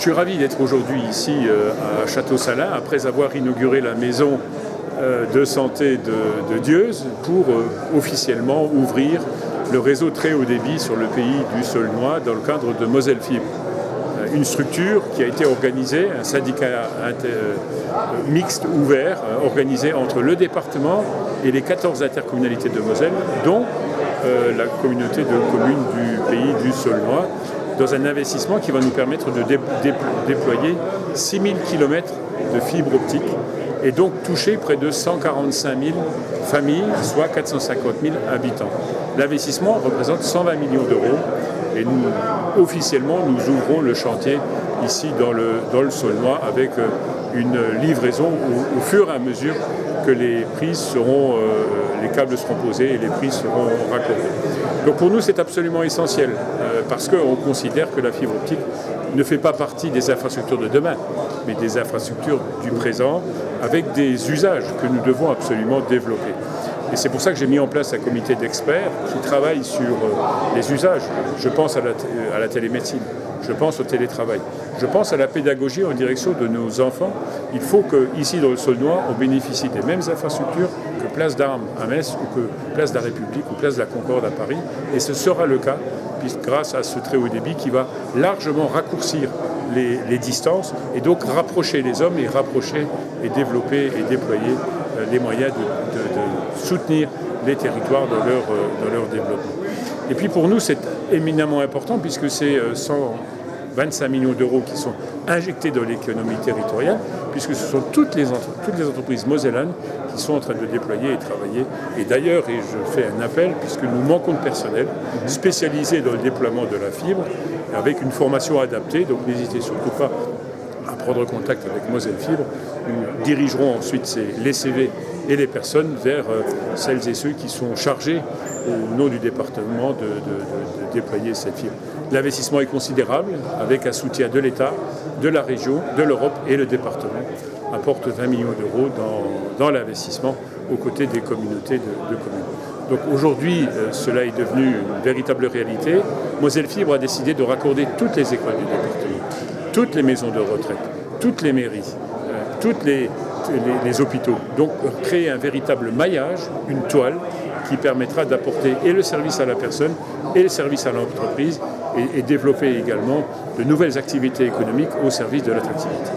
suis ravi d'être aujourd'hui ici à Château-Salins, après avoir inauguré la maison de santé de Dieuze pour officiellement ouvrir le réseau très haut débit sur le pays du Saulnois dans le cadre de Moselle Fibre. Une structure qui a été organisée, un syndicat mixte ouvert, organisé entre le département et les 14 intercommunalités de Moselle, dont la communauté de communes du pays du Saulnois, dans un investissement qui va nous permettre de déployer 6000 km de fibres optiques et donc toucher près de 145 000 familles, soit 450 000 habitants. L'investissement représente 120 millions d'euros et nous, officiellement, nous ouvrons le chantier ici dans le Saulnois avec une livraison au fur et à mesure que les prises seront, les câbles seront posés et les prises seront raccordées. Donc pour nous, c'est absolument essentiel parce qu'on considère que la fibre optique ne fait pas partie des infrastructures de demain, mais des infrastructures du présent avec des usages que nous devons absolument développer. Et c'est pour ça que j'ai mis en place un comité d'experts qui travaille sur les usages. Je pense à la télémédecine, je pense au télétravail, je pense à la pédagogie en direction de nos enfants. Il faut qu'ici dans le Saulnois, on bénéficie des mêmes infrastructures que Place d'Armes à Metz ou que Place de la République ou Place de la Concorde à Paris. Et ce sera le cas puisque grâce à ce très haut débit qui va largement raccourcir les distances et donc rapprocher les hommes et rapprocher et développer et déployer les moyens de soutenir les territoires dans leur développement. Et puis pour nous, c'est éminemment important puisque c'est 125 millions d'euros qui sont injectés dans l'économie territoriale, puisque ce sont toutes les entreprises mosellanes qui sont en train de déployer et travailler. Et d'ailleurs, et je fais un appel, puisque nous manquons de personnel spécialisé dans le déploiement de la fibre, avec une formation adaptée, donc n'hésitez surtout pas à prendre contact avec Moselle Fibre. Nous dirigerons ensuite les CV et les personnes vers celles et ceux qui sont chargés au nom du département de déployer cette fibre. L'investissement est considérable avec un soutien de l'État, de la région, de l'Europe et le département apporte 20 millions d'euros dans l'investissement aux côtés des communautés de communes. Donc aujourd'hui, cela est devenu une véritable réalité. Moselle Fibre a décidé de raccorder toutes les écoles du département, toutes les maisons de retraite, toutes les mairies, tous les hôpitaux. Donc créer un véritable maillage, une toile qui permettra d'apporter et le service à la personne et le service à l'entreprise et développer également de nouvelles activités économiques au service de l'attractivité.